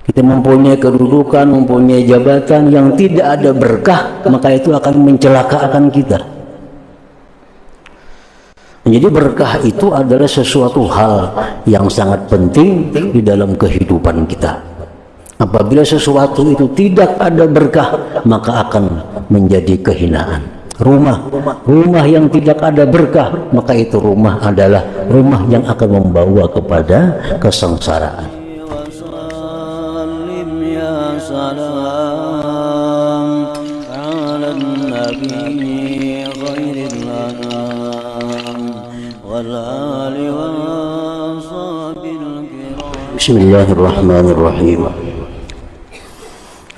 Kita mempunyai kedudukan, mempunyai jabatan yang tidak ada berkah, maka itu akan mencelakakan kita. Jadi berkah itu adalah sesuatu hal yang sangat penting di dalam kehidupan kita. Apabila sesuatu itu tidak ada berkah, maka akan menjadi kehinaan. Rumah yang tidak ada berkah, maka itu rumah adalah rumah yang akan membawa kepada kesengsaraan. Bismillahirrahmanirrahim.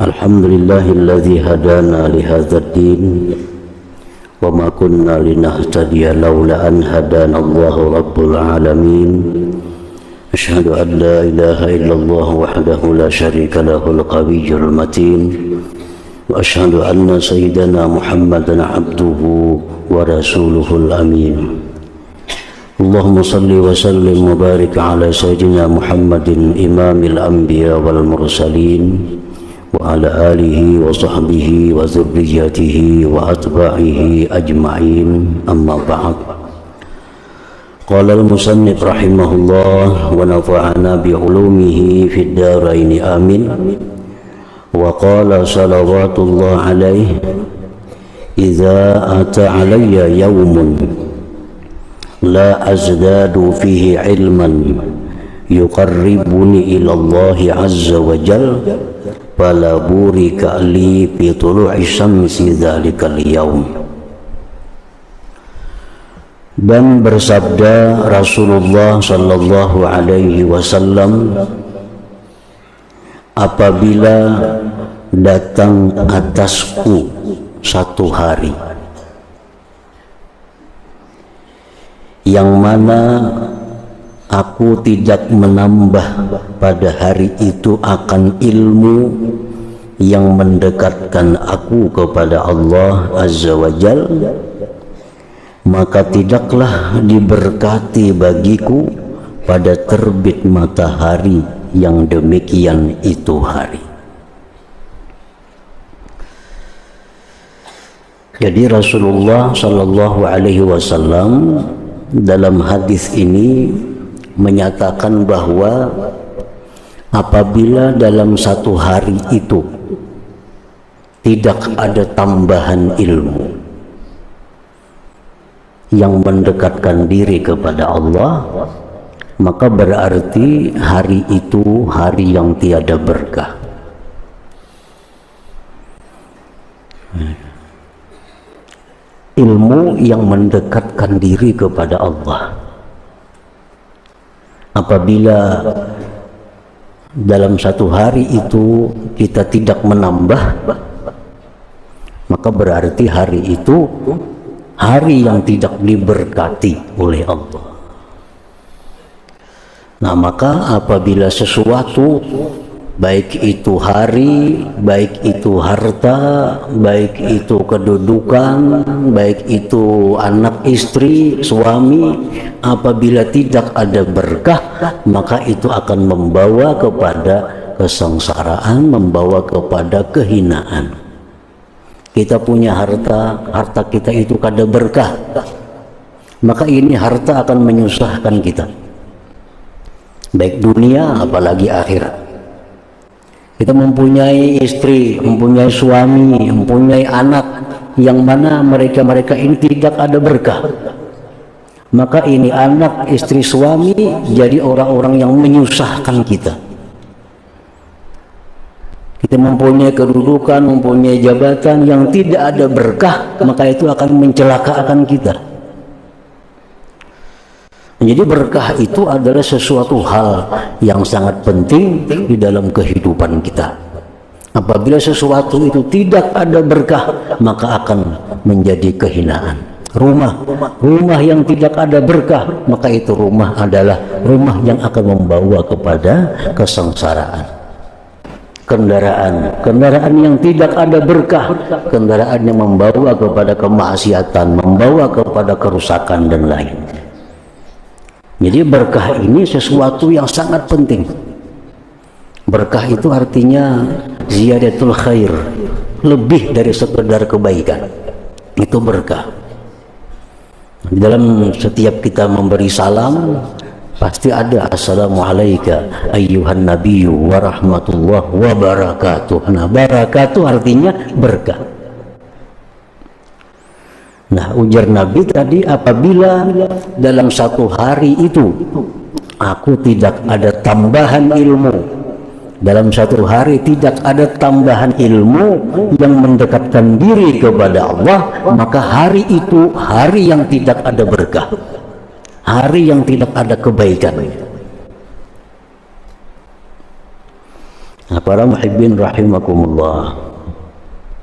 Alhamdulillahilladzi hadana lihadzal din wa ma kunna linahtadiya laula an hadana Allahu rabbul alamin. Asyhadu an la ilaha illallah wahdahu la syarika lahul qawiyyul matin wa asyhadu anna sayyidana Muhammadan abduhu wa rasuluhul amin. Allahumma salli wa sallim wa barik ala sayyidina Muhammadin imamil anbiya wal mursalin wa ala alihi wa sahbihi wa dzurriyyatihi wa atba'ihi ajma'in, amma ba'd. Qala al-musannif rahimahullah wa nafa'ana bi ulumihi fid dharain amin. Wa qala salawatullah alaihi idza ata alayya yawmun la azdadu fihi ilman yuqarribuni ila Allah azza wa jal fala burika li fi tulu'i syamsi dzalikal yaum. Dan bersabda Rasulullah sallallahu alaihi wasallam, apabila datang atasku satu hari yang mana aku tidak menambah pada hari itu akan ilmu yang mendekatkan aku kepada Allah Azza wa Jal, maka tidaklah diberkati bagiku pada terbit matahari yang demikian itu hari. Jadi Rasulullah sallallahu alaihi wasallam dalam hadis ini menyatakan bahwa apabila dalam satu hari itu tidak ada tambahan ilmu yang mendekatkan diri kepada Allah, maka berarti hari itu hari yang tiada berkah. Ilmu yang mendekatkan diri kepada Allah, apabila dalam satu hari itu kita tidak menambah, maka berarti hari itu hari yang tidak diberkati oleh Allah. Nah, maka apabila sesuatu, baik itu hari, baik itu harta, baik itu kedudukan, baik itu anak istri, suami, apabila tidak ada berkah, maka itu akan membawa kepada kesengsaraan, membawa kepada kehinaan. Kita punya harta kita itu kada berkah, maka ini harta akan menyusahkan kita, baik dunia apalagi akhirat. Kita mempunyai istri, mempunyai suami, mempunyai anak yang mana mereka ini tidak ada berkah, maka ini anak, istri, suami jadi orang-orang yang menyusahkan kita. Kita mempunyai kedudukan, mempunyai jabatan yang tidak ada berkah, maka itu akan mencelakakan kita. Jadi berkah itu adalah sesuatu hal yang sangat penting di dalam kehidupan kita. Apabila sesuatu itu tidak ada berkah, maka akan menjadi kehinaan. Rumah yang tidak ada berkah, maka itu rumah adalah rumah yang akan membawa kepada kesengsaraan. Kendaraan yang tidak ada berkah, kendaraan yang membawa kepada kemaksiatan, membawa kepada kerusakan dan lain. Jadi berkah ini sesuatu yang sangat penting. Berkah itu artinya ziyadatul khair, lebih dari sekedar kebaikan. Itu berkah. Di dalam setiap kita memberi salam pasti ada assalamualaikum ayyuhan nabiyyu wa rahmatullah wa barakatuh. Nah, barakatuh artinya berkah. Nah, ujar Nabi tadi, apabila dalam satu hari itu aku tidak ada tambahan ilmu, dalam satu hari tidak ada tambahan ilmu yang mendekatkan diri kepada Allah, maka hari itu hari yang tidak ada berkah, hari yang tidak ada kebaikan. Nah, para muhibbin rahimakumullah,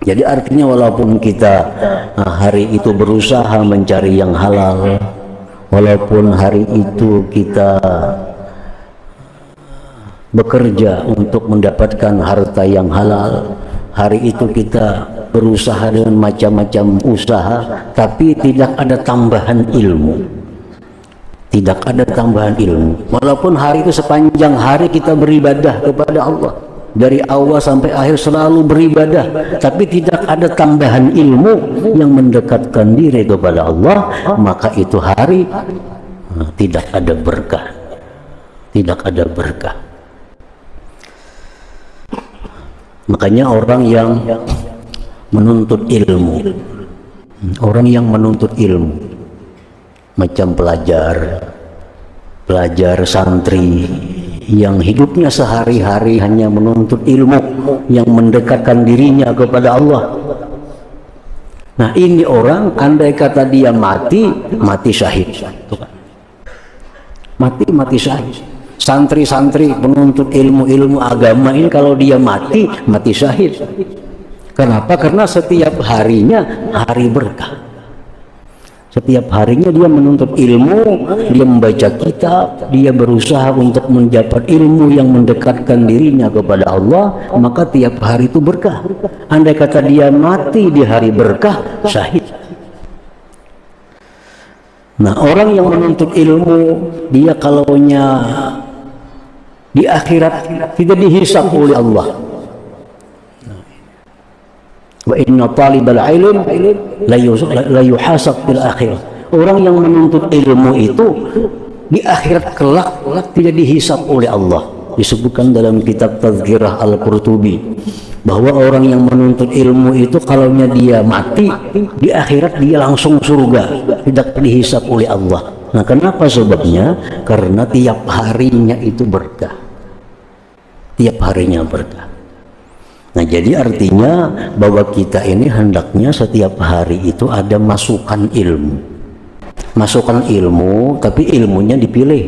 jadi artinya walaupun kita hari itu berusaha mencari yang halal, walaupun hari itu kita bekerja untuk mendapatkan harta yang halal, hari itu kita berusaha dengan macam-macam usaha, tapi tidak ada tambahan ilmu, tidak ada tambahan ilmu. Walaupun hari itu sepanjang hari kita beribadah kepada Allah, dari awal sampai akhir selalu beribadah, tapi tidak ada tambahan ilmu yang mendekatkan diri kepada Allah, maka itu hari tidak ada berkah, tidak ada berkah. Makanya orang yang menuntut ilmu, orang yang menuntut ilmu, macam pelajar santri yang hidupnya sehari-hari hanya menuntut ilmu yang mendekatkan dirinya kepada Allah. Nah, ini orang andai kata dia mati syahid, mati syahid. Santri-santri penuntut ilmu agama ini kalau dia mati syahid. Kenapa? Karena setiap harinya hari berkah. Setiap harinya dia menuntut ilmu, dia membaca kitab, dia berusaha untuk mendapat ilmu yang mendekatkan dirinya kepada Allah, maka tiap hari itu berkah. Andai kata dia mati di hari berkah, syahid. Nah, orang yang menuntut ilmu, dia kalaunya di akhirat tidak dihisab oleh Allah. Wa inna talibal ilm la yuhasab fil akhirah. Orang yang menuntut ilmu itu di akhirat kelak tidak dihisab oleh Allah. Disebutkan dalam kitab Tazkirah Al-Qurtubi bahwa orang yang menuntut ilmu itu kalaunya dia mati di akhirat dia langsung surga, tidak dihisab oleh Allah. Nah, kenapa sebabnya? Karena tiap harinya itu berkah, tiap harinya berkah. Nah, jadi artinya bahwa kita ini hendaknya setiap hari itu ada masukan ilmu, tapi ilmunya dipilih,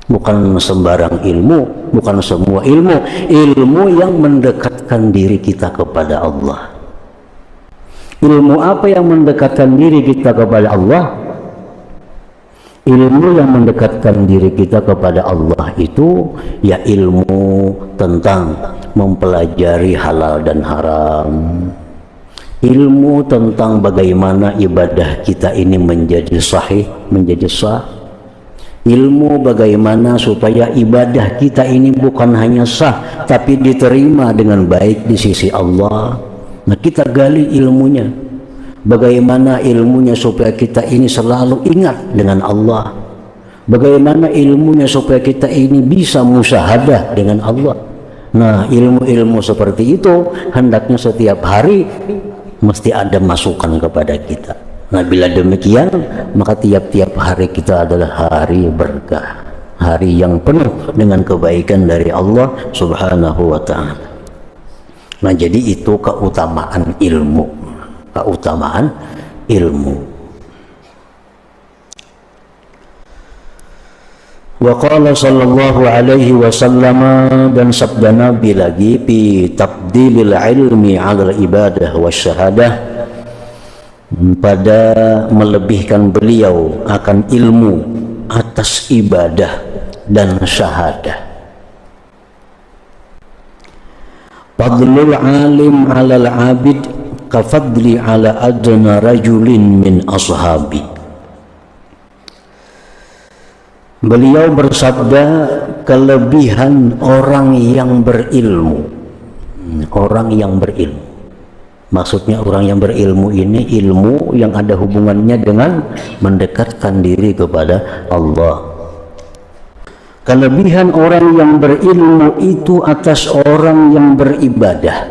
bukan sembarang ilmu, bukan semua ilmu yang mendekatkan diri kita kepada Allah. Ilmu apa yang mendekatkan diri kita kepada Allah? Ilmu yang mendekatkan diri kita kepada Allah itu ya ilmu tentang mempelajari halal dan haram, ilmu tentang bagaimana ibadah kita ini menjadi sahih, menjadi sah, ilmu bagaimana supaya ibadah kita ini bukan hanya sah tapi diterima dengan baik di sisi Allah. Nah, kita gali ilmunya. Bagaimana ilmunya supaya kita ini selalu ingat dengan Allah. Bagaimana ilmunya supaya kita ini bisa musyahadah dengan Allah. Nah, ilmu-ilmu seperti itu hendaknya setiap hari mesti ada masukan kepada kita. Nah, bila demikian maka tiap-tiap hari kita adalah hari berkah, hari yang penuh dengan kebaikan dari Allah Subhanahu wa ta'ala. Nah, jadi itu keutamaan ilmu. Keutamaan ilmu. Wa qala sallallahu alaihi wasallam, dan sabda Nabi lagi, fi tafdilil ilmi 'ala ibadah wasyahadah, pada melebihkan beliau akan ilmu atas ibadah dan syahadah. Fadlul alim 'ala al-'abid kafadli ala adna rajulin min ashabi. Beliau bersabda, kelebihan orang yang berilmu. Orang yang berilmu. Maksudnya orang yang berilmu ini ilmu yang ada hubungannya dengan mendekatkan diri kepada Allah. Kelebihan orang yang berilmu itu atas orang yang beribadah.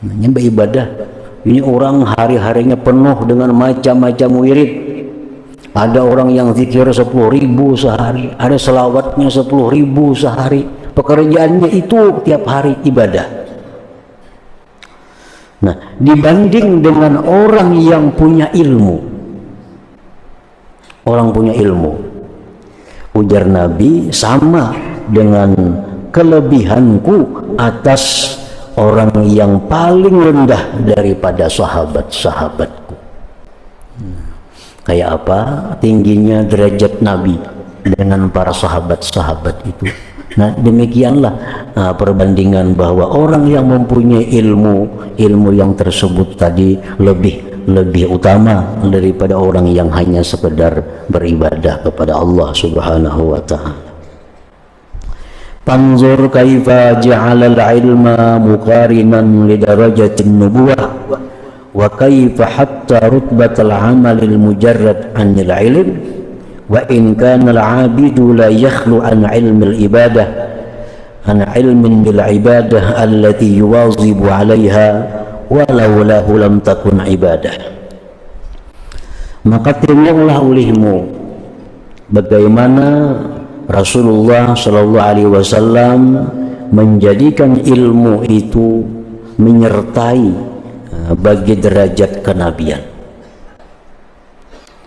Ini beribadah. Ini orang hari-harinya penuh dengan macam-macam wirid. Ada orang yang zikir 10.000 sehari, ada selawatnya 10.000 sehari. Pekerjaannya itu tiap hari ibadah. Nah, dibanding dengan orang yang punya ilmu, orang punya ilmu, ujar Nabi, sama dengan kelebihanku atas orang yang paling rendah daripada sahabat-sahabatku. Kayak apa tingginya derajat Nabi dengan para sahabat-sahabat itu. Nah, demikianlah perbandingan bahwa orang yang mempunyai ilmu yang tersebut tadi lebih utama daripada orang yang hanya sekedar beribadah kepada Allah Subhanahu wa ta'ala. Panzur kaifa ja'ala al-ilma muqarinan li darajatin nubuwah wa kaifa hatta rutbatal amalil mujarrad anil ilm wa in kana al-abidu la yakhlu an ilmil ibadah an ilmin bil ibadah allati yuwazibu 'alaiha walau lahu lam takun ibadah. Maka teringatlah olehmu bagaimana Rasulullah Shallallahu Alaihi Wasallam menjadikan ilmu itu menyertai bagi derajat kenabian.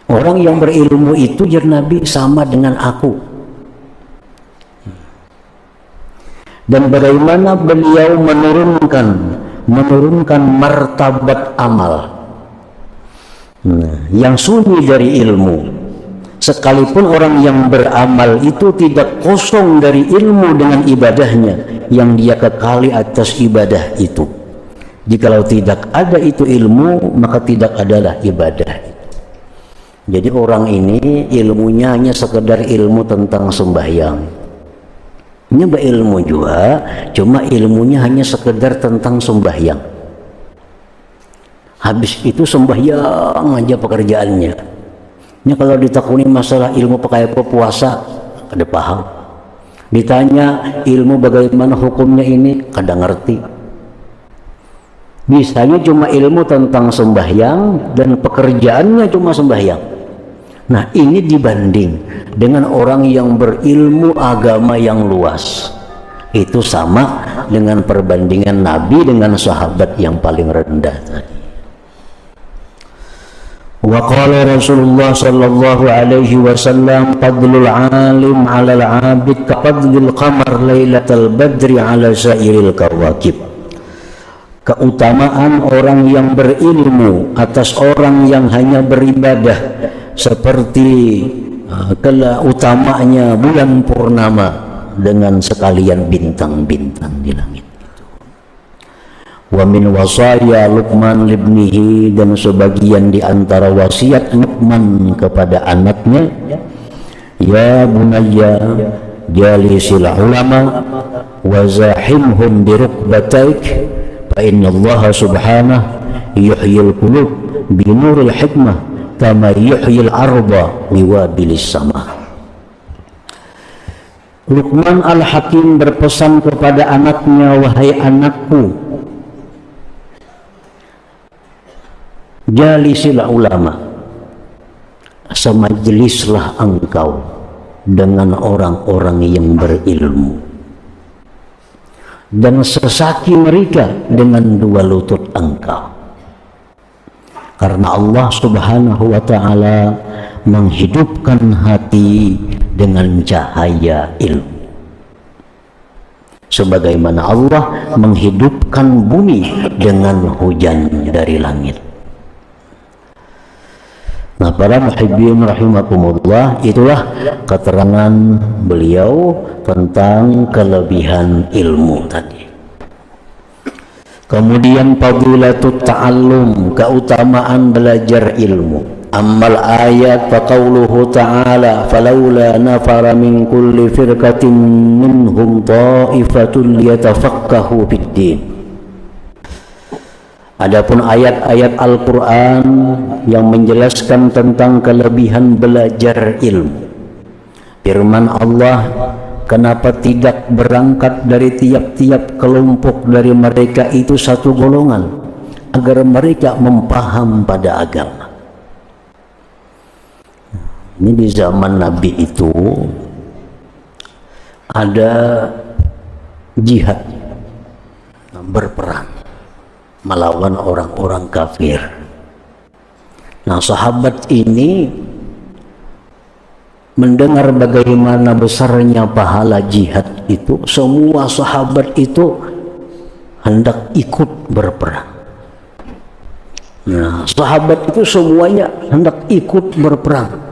Orang yang berilmu itu ya Nabi sama dengan aku. Dan bagaimana beliau menurunkan martabat amal yang sunyi dari ilmu. Sekalipun orang yang beramal itu tidak kosong dari ilmu dengan ibadahnya, yang dia kekali atas ibadah itu. Jikalau tidak ada itu ilmu, maka tidak adalah ibadah itu. Jadi orang ini ilmunya hanya sekedar ilmu tentang sembahyang. Ini berilmu juga, cuma ilmunya hanya sekedar tentang sembahyang. Habis itu sembahyang aja pekerjaannya. Ini kalau ditakuni masalah ilmu pakai apa puasa, kada paham. Ditanya ilmu bagaimana hukumnya ini, kada ngerti. Bisanya cuma ilmu tentang sembahyang dan pekerjaannya cuma sembahyang. Nah, ini dibanding dengan orang yang berilmu agama yang luas. Itu sama dengan perbandingan Nabi dengan sahabat yang paling rendah tadi. Wa qala Rasulullah sallallahu alaihi wasallam fadlul alim 'ala al-'abid ka fadlil qamar lailatal badri 'ala sairil kawakib. Keutamaan orang yang berilmu atas orang yang hanya beribadah seperti utamanya bulan purnama dengan sekalian bintang-bintang di langit. Wa min wasaya Luqman libnihi, dan sebagian di antara wasiat Luqman kepada anaknya, ya bunayya jalisil ulama wa zahimhum bi rukbataik fa inna Allah subhanahu yuhyil qulub bi nuril hikmah kama yuhyil arda bi wabilis sama. Luqman Al-Hakim berpesan kepada anaknya, wahai anakku, jalisil ulama, semajlislah engkau dengan orang-orang yang berilmu, dan sesaki mereka dengan dua lutut engkau, karena Allah subhanahu wa ta'ala menghidupkan hati dengan cahaya ilmu, sebagaimana Allah menghidupkan bumi dengan hujan dari langit. Nah, para muhibbin rahimakumullah, itulah keterangan beliau tentang kelebihan ilmu tadi. Kemudian fadilatut ta'allum, keutamaan belajar ilmu. Ammal ayat fa qauluhu ta'ala falawla nafara min kulli firqatin minhum ta'ifatun liyatafaqahu fid din. Adapun ayat-ayat Al-Quran yang menjelaskan tentang kelebihan belajar ilmu, firman Allah, kenapa tidak berangkat dari tiap-tiap kelompok dari mereka itu satu golongan agar mereka memaham pada agama. Ini di zaman Nabi itu ada jihad, berperang melawan orang-orang kafir. Nah, sahabat ini mendengar bagaimana besarnya pahala jihad itu, semua sahabat itu hendak ikut berperang. Nah, sahabat itu semuanya hendak ikut berperang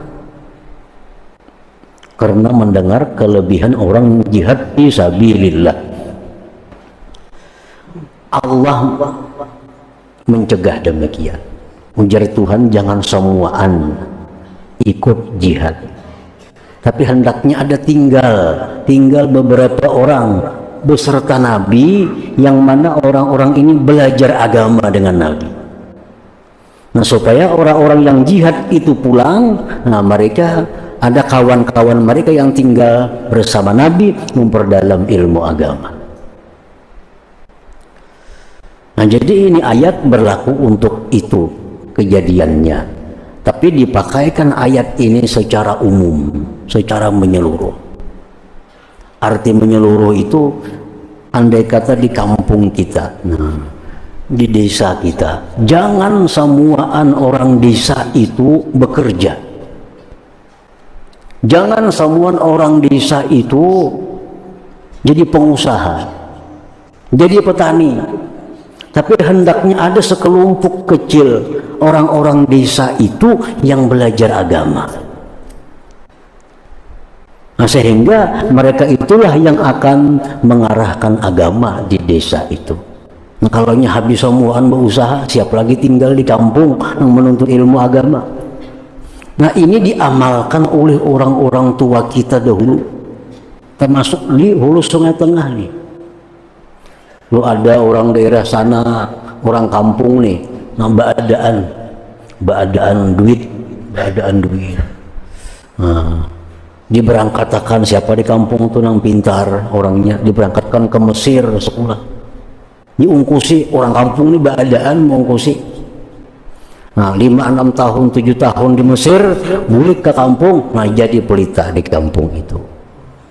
karena mendengar kelebihan orang jihad fi sabilillah. Allah mencegah demikian. Ujar Tuhan, jangan semuaan ikut jihad, tapi hendaknya ada tinggal beberapa orang beserta Nabi, yang mana orang-orang ini belajar agama dengan Nabi. Nah, supaya orang-orang yang jihad itu pulang, nah mereka ada kawan-kawan mereka yang tinggal bersama Nabi memperdalam ilmu agama. Nah, jadi ini ayat berlaku untuk itu kejadiannya, tapi dipakaikan ayat ini secara umum, secara menyeluruh. Arti menyeluruh itu andai kata di kampung kita, nah, di desa kita, jangan semuaan orang desa itu bekerja. Jangan semuaan orang desa itu jadi pengusaha, jadi petani. Tapi hendaknya ada sekelompok kecil orang-orang desa itu yang belajar agama. Nah, sehingga mereka itulah yang akan mengarahkan agama di desa itu. Nah, kalau habis semuaan berusaha, siap lagi tinggal di kampung yang menuntut ilmu agama. Nah, ini diamalkan oleh orang-orang tua kita dahulu, termasuk di hulu Sungai Tengah nih. Lu ada orang daerah sana, orang kampung nih, nah baadaan duit. Nah, diberangkatkan siapa di kampung tuh yang pintar orangnya, diberangkatkan ke Mesir sekolah, diungkusi orang kampung nih baadaan mengungkusi. Nah, 5-6 tahun 7 tahun di Mesir, balik ke kampung, nah jadi pelita di kampung itu,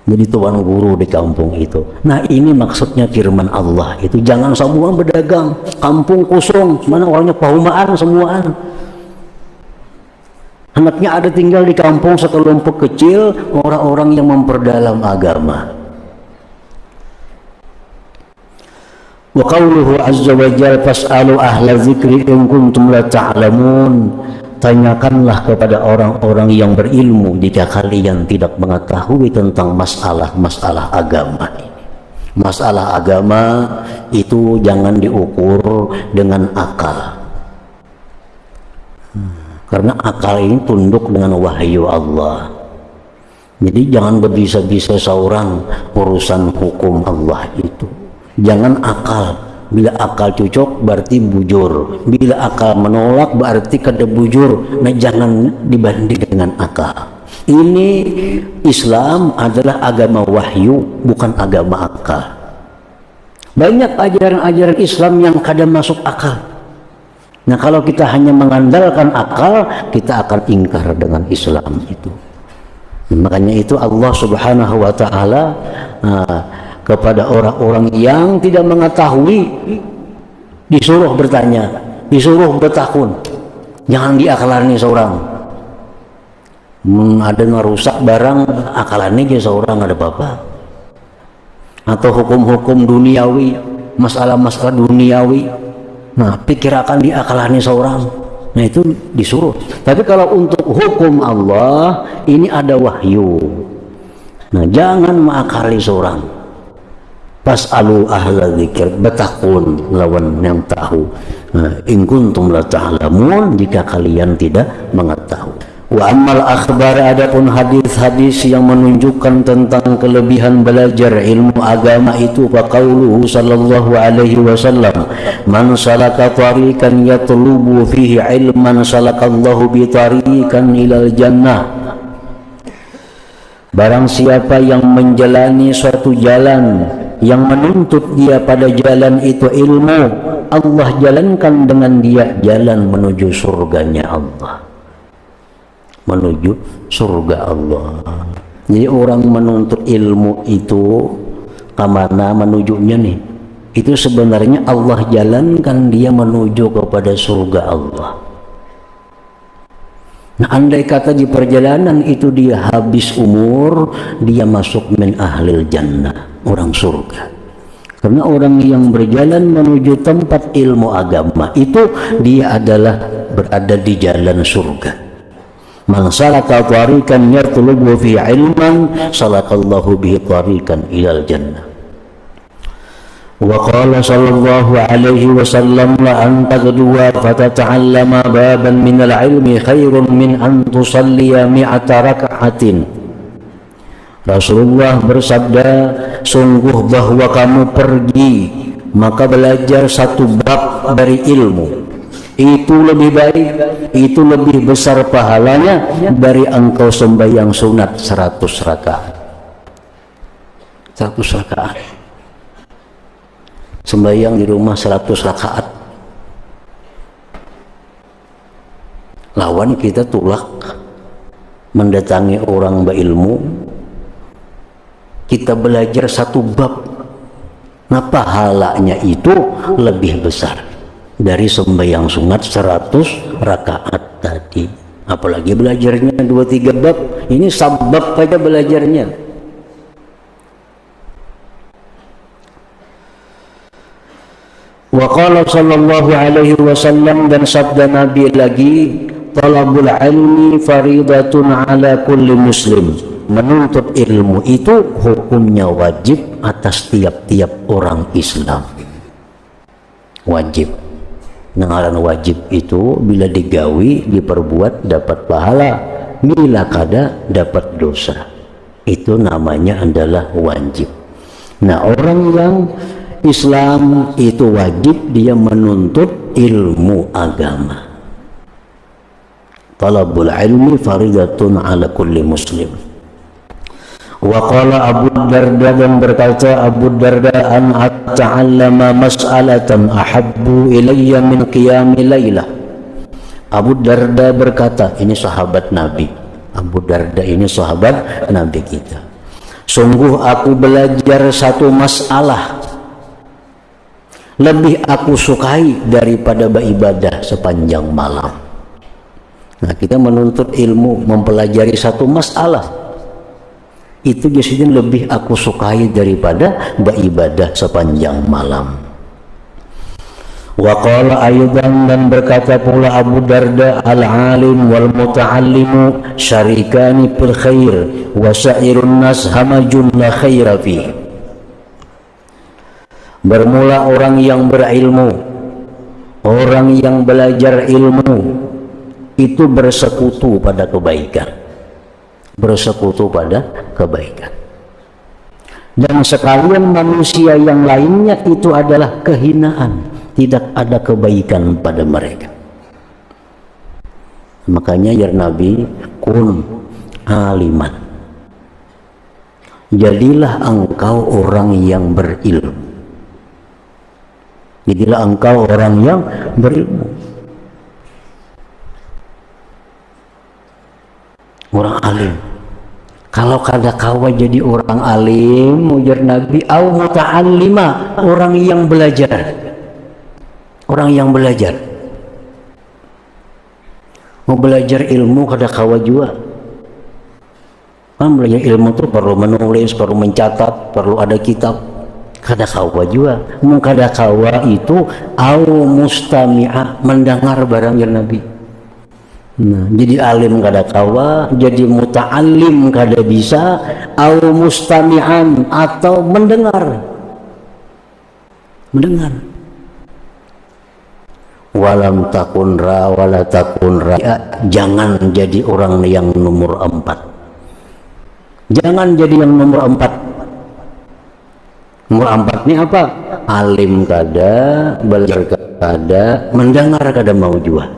jadi tuan guru di kampung itu. Nah, ini maksudnya firman Allah itu, jangan semua berdagang, kampung kosong, mana orangnya pahumaan semuaan. Hendaknya ada tinggal di kampung sekelompok kecil orang-orang yang memperdalam agama. Wa qauluhu azza wa jalla fas'alu ahla dzikri in kuntum la ta'lamun. Tanyakanlah kepada orang-orang yang berilmu jika kalian tidak mengetahui tentang masalah-masalah agama ini. Masalah agama itu jangan diukur dengan akal. Karena akal ini tunduk dengan wahyu Allah. Jadi jangan berbisa-bisa seorang urusan hukum Allah itu. Jangan akal. Bila akal cocok berarti bujur, bila akal menolak berarti kada bujur. Nah, jangan dibanding dengan akal. Ini Islam adalah agama wahyu, bukan agama akal. Banyak ajaran-ajaran Islam yang kada masuk akal. Nah, kalau kita hanya mengandalkan akal, kita akan ingkar dengan Islam itu. Makanya itu Allah Subhanahu wa Ta'ala kepada orang-orang yang tidak mengetahui disuruh bertanya, disuruh bertakun. Jangan diakalani seorang. Ada ngerusak barang, akalani aja seorang, ada apa-apa. Atau hukum-hukum duniawi, masalah-masalah duniawi, nah pikir akan diakalani seorang. Nah, itu disuruh. Tapi kalau untuk hukum Allah, ini ada wahyu. Nah, jangan mengakali seorang. Fas'alu ahla dzikr, bertakun lawan yang tahu. In kuntum la ta'lamun, jika kalian tidak mengetahui. Wa ammal akhbar, adapun hadis-hadis yang menunjukkan tentang kelebihan belajar ilmu agama itu, fa qauluhu sallallahu alaihi wasallam, man salaka tariqan yatlubu fihi ilman salakallahu bi tariqan ilal jannah. Barang siapa yang menjalani suatu jalan yang menuntut dia pada jalan itu ilmu, Allah jalankan dengan dia jalan menuju surganya Allah, menuju surga Allah. Jadi orang menuntut ilmu itu kemana menujunya nih? Itu sebenarnya Allah jalankan dia menuju kepada surga Allah. Nah, andai kata di perjalanan itu dia habis umur, dia masuk min ahlil jannah, orang surga. Karena orang yang berjalan menuju tempat ilmu agama itu dia adalah berada di jalan surga. Man salaka tariqan yatlubu fi ilman salakallahu bihi tariqan ilal jannah. Wa qala sallallahu alaihi wasallam, la an tagduwa fatata'allama baban minal ilmi khairun min an tusalliya mi'ata raka'atin. Rasulullah bersabda, sungguh bahwa kamu pergi maka belajar satu bab dari ilmu, itu lebih baik, itu lebih besar pahalanya dari engkau sembahyang sunat 100 rakaat. 100 rakaat sembahyang di rumah 100 rakaat. Lawan kita tulak mendatangi orang berilmu, kita belajar satu bab, nah pahalanya itu lebih besar dari sembahyang sunat 100 rakaat tadi. Apalagi belajarnya 2-3 bab, ini sabab aja belajarnya. Wa qala sallallahu alaihi wasallam, dan sabda Nabi lagi, talabul ilmi faridatun ala kulli muslim. Menuntut ilmu itu hukumnya wajib atas tiap-tiap orang Islam. Wajib. Ngaran wajib itu bila digawi, diperbuat dapat pahala, bila kada dapat dosa. Itu namanya adalah wajib. Nah, orang yang Islam itu wajib dia menuntut ilmu agama. Talabul ilmi faridatun ala kulli muslim. Wa qala Abu Darda, dan berkata Abu Darda, an ata'allama mas'alatan ahabbu ilayya min qiyami laylah. Abu Darda berkata, ini sahabat Nabi. Abu Darda ini sahabat Nabi kita. Sungguh aku belajar satu masalah lebih aku sukai daripada beribadah sepanjang malam. Nah, kita menuntut ilmu, mempelajari satu masalah, itu biasanya lebih aku sukai daripada beribadah sepanjang malam. Wa qala ayudan, dan berkata pula Abu Darda, al-alim wal muta'allimu syarikani fil khair wa sa'irun nas hamajun la khaira fihi. Bermula orang yang berilmu, orang yang belajar ilmu itu bersekutu pada kebaikan, bersekutu pada kebaikan. Dan sekalian manusia yang lainnya itu adalah kehinaan, tidak ada kebaikan pada mereka. Makanya ya Nabi, kun aliman, jadilah engkau orang yang berilmu. Jadilah engkau orang yang berilmu, orang alim. Kalau kada kawa jadi orang alim, ujar Nabi, au muta'allima, orang yang belajar. Orang yang belajar. Mau belajar ilmu kada kawa juga. Kan belajar ilmu itu perlu menulis, perlu mencatat, perlu ada kitab. Kada kawa juga. Mau kada kawa itu au mustami'ah, mendengar barang yang Nabi. Nah, jadi alim kada kawa, jadi muta'allim kada bisa, au mustami'an, atau mendengar. Mendengar. walam takun ra wala takun ra. Jangan jadi orang yang nomor 4. Jangan jadi yang nomor 4. Nomor 4 ini apa? Alim kada, belajar kada, mendengar kada mau juga.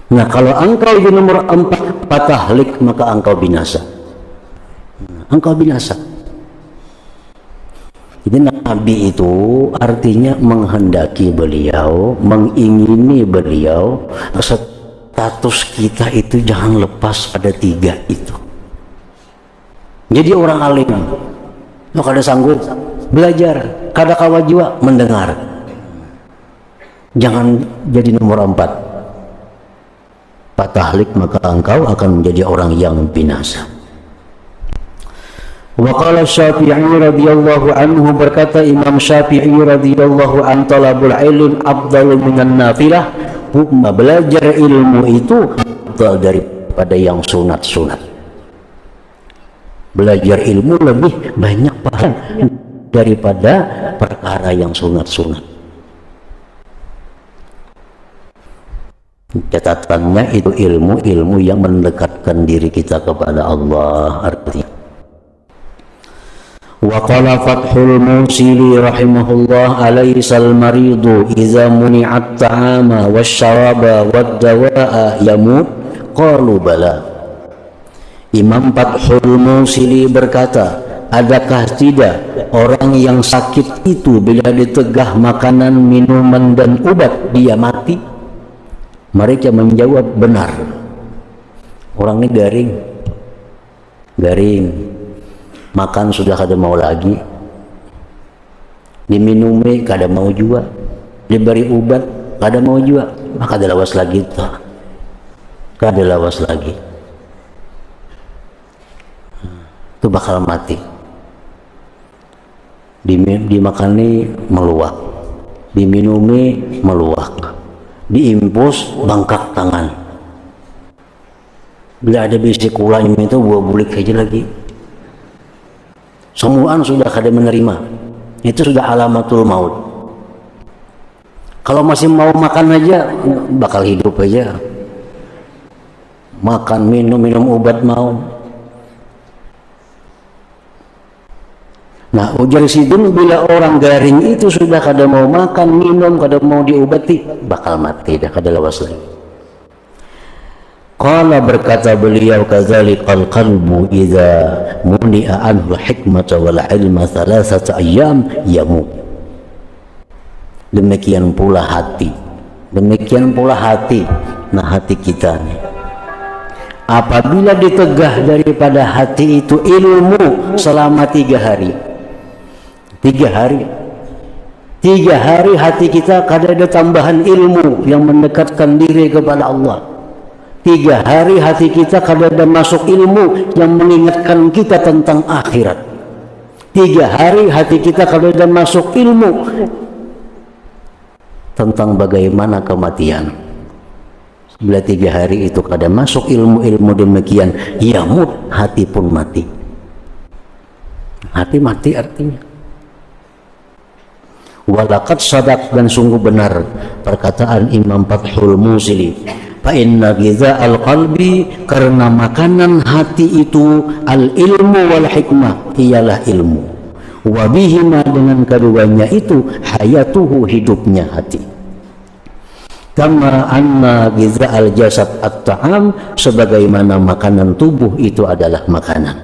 Nah, kalau engkau di nomor 4 patahlik, maka engkau binasa. Engkau binasa. Jadi Nabi itu artinya menghendaki beliau, mengingini beliau, status kita itu jangan lepas pada 3 itu. Jadi orang alim, lo kada sanggup belajar, kada kawa jiwa mendengar. Jangan jadi nomor 4. Patahlik, maka engkau akan menjadi orang yang binasa. Wa qala Syafi'i radhiyallahu anhu, berkata Imam Syafi'i radhiyallahu an, talabul ilm afdalu minan nafilah. Belajar ilmu itu afdal daripada yang sunat-sunat. Belajar ilmu lebih banyak pahala daripada perkara yang sunat-sunat. Catatannya itu ilmu yang mendekatkan diri kita kepada Allah artinya. Wa qala Fathul Musili rahimahullah, alaysal maridu idza muni'at ta'ama wasyaraba wad-dawa'a yamut? Qalu bala. Imam Fathul Musili berkata, adakah tidak orang yang sakit itu bila ditegah makanan, minuman dan obat dia mati? Mereka menjawab, benar. Orang ini garing, makan sudah kada mau lagi, diminumi kada mau juga, diberi obat kada mau juga, maka kada lawas lagi toh. Kada lawas lagi, itu bakal mati. Dimakani meluak, diminumi meluak, diimpus bangkak tangan. Bila ada bisik ulanya itu buah bulik aja lagi. Semuaan sudah kada menerima. Itu sudah alamatul maut. Kalau masih mau makan aja, bakal hidup aja. Makan, minum obat mau. Nah, ujar sidun, bila orang garing itu sudah kada mau makan, minum, kada mau diobati, bakal mati dah, kada lawas lagi. Qala, berkata beliau, kadzalikal qalbu idza muni'a anhu hikmata wal ilma thalathata ayyam yamut. Demikian pula hati. Nah, hati kita nih, apabila ditegah daripada hati itu ilmu selama 3 hari. 3 hari hati kita kada ada tambahan ilmu yang mendekatkan diri kepada Allah. 3 hari hati kita kada ada masuk ilmu yang mengingatkan kita tentang akhirat. 3 hari hati kita kada ada masuk ilmu tentang bagaimana kematian. Bila 3 hari itu kada masuk ilmu-ilmu demikian, yamut, hati pun mati. Hati mati artinya. Walaqad sadaq, dan sungguh benar perkataan Imam Fathul Musili, fa inna ghiza'al qalbi, karena makanan hati itu al ilmu wal hikmah, ialah ilmu, wa bihima, dengan keduanya itu hayatuhu, hidupnya hati. Kama anna ghiza'al jasad at-ta'am, sebagaimana makanan tubuh itu adalah makanan.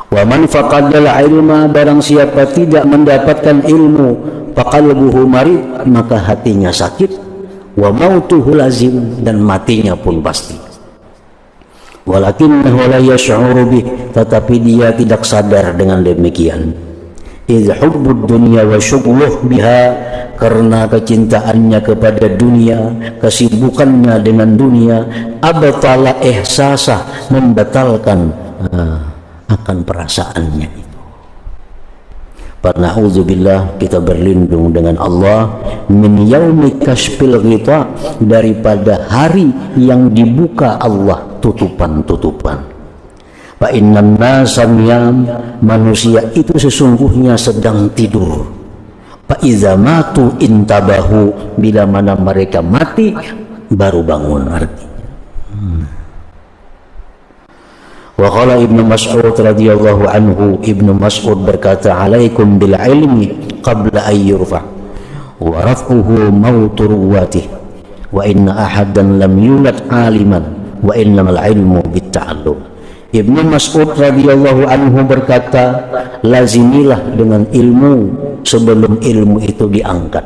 Wa man faqadal ilma, barang siapa tidak mendapatkan ilmu, faqalbuhu marid, maka hatinya sakit. Wa mautuhu lazim, dan matinya pun pasti. Walakinnahu la yash'uru bih, tetapi dia tidak sadar dengan demikian. Idh hubbud dunya wa syughluh biha, karena kecintaannya kepada dunia, kesibukannya dengan dunia, abtala ihsasah, membatalkan akan perasaannya itu. Na'udzubillah, kita berlindung dengan Allah, min yaumi kashfil ghita, daripada hari yang dibuka Allah tutupan-tutupan. Fa innan nasa niyam, manusia itu sesungguhnya sedang tidur. Fa iza matu intabahu, bila mana mereka mati baru bangun artinya. Wa qala Ibnu Mas'ud radhiyallahu anhu, Ibnu Mas'ud berkata, alaikum bil ilmi qabla an yurfa wa raf'uhu mautu ruwatih wa inna ahadan lam yulad aliman wa innamal ilmu bit ta'allum. Ibnu Mas'ud radhiyallahu anhu berkata, lazimilah dengan ilmu sebelum ilmu itu diangkat.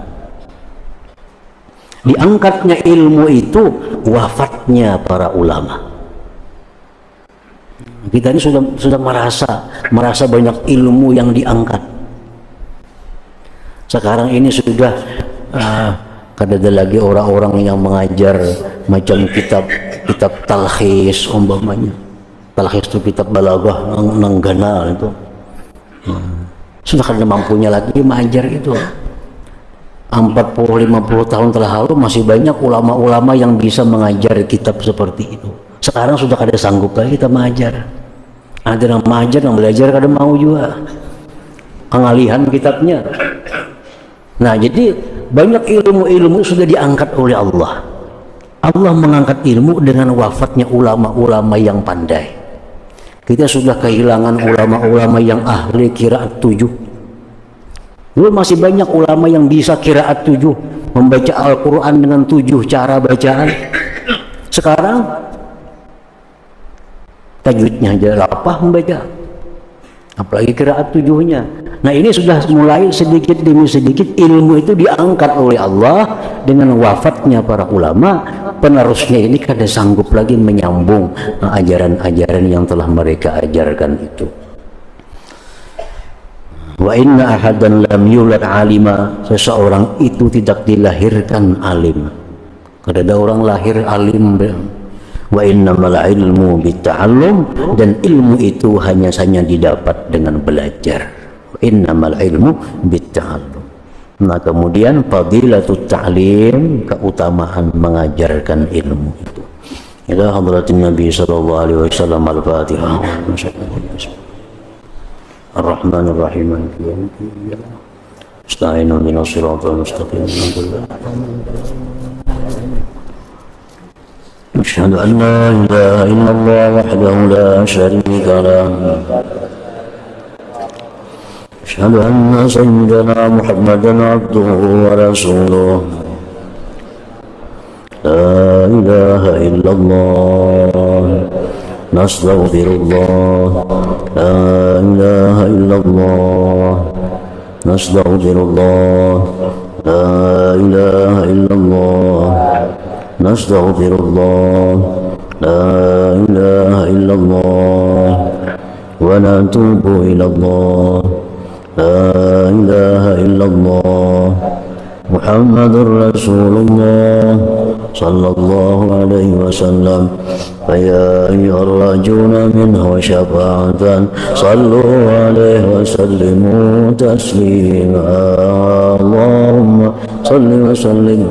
Diangkatnya ilmu itu wafatnya para ulama. Kita ini sudah merasa banyak ilmu yang diangkat. Sekarang ini sudah ada lagi orang-orang yang mengajar macam kitab talkhis umpamanya. Talkhis itu kitab balaghah nanggana itu. Sudah kada mampunya lagi mengajar itu. 40-50 tahun telah lalu masih banyak ulama-ulama yang bisa mengajar kitab seperti itu. Sekarang sudah kada sanggup lagi kita mengajar. Ada yang mengajar, yang belajar kada mau juga. Pengalihan kitabnya. Nah, jadi banyak ilmu-ilmu sudah diangkat oleh Allah. Allah mengangkat ilmu dengan wafatnya ulama-ulama yang pandai. Kita sudah kehilangan ulama-ulama yang ahli qiraat 7. Dulu masih banyak ulama yang bisa qiraat 7, membaca Al-Quran dengan 7 cara bacaan. Sekarang tajwidnya aja lapah membaca, apalagi qiraat 7-nya. Nah, ini sudah mulai sedikit demi sedikit ilmu itu diangkat oleh Allah dengan wafatnya para ulama. Penerusnya ini kada sanggup lagi menyambung ajaran-ajaran yang telah mereka ajarkan itu. Wa inna ahadan lam yulad alima, seseorang itu tidak dilahirkan alim. Kada ada orang lahir alim. Wa innamal ilmu bitta'allum, dan ilmu itu hanya saja didapat dengan belajar. Wa innamal ilmu bitta'allum. Nah, kemudian fadilatut ta'lim, keutamaan mengajarkan ilmu itu. Ila hadratin Nabi sallallahu alaihi wasallam. Al-Fatihah. الرحمن الرحيم مالك يوم الدين استعين من الصراط المستقيم أشهد أن لا إله إلا الله وحده لا شريك له أشهد أن سيدنا محمدا عبده ورسوله لا إله إلا الله نستغفر الله لا إله إلا الله نستغفر الله لا إله إلا الله نستغفر الله لا إله إلا الله ونتوب إلى الله لا إله إلا الله محمد رسول الله صلى الله عليه وسلم فيا أيها الراجون منه شفاعة صلوا عليه وسلموا تسليما اللهم صل وسلم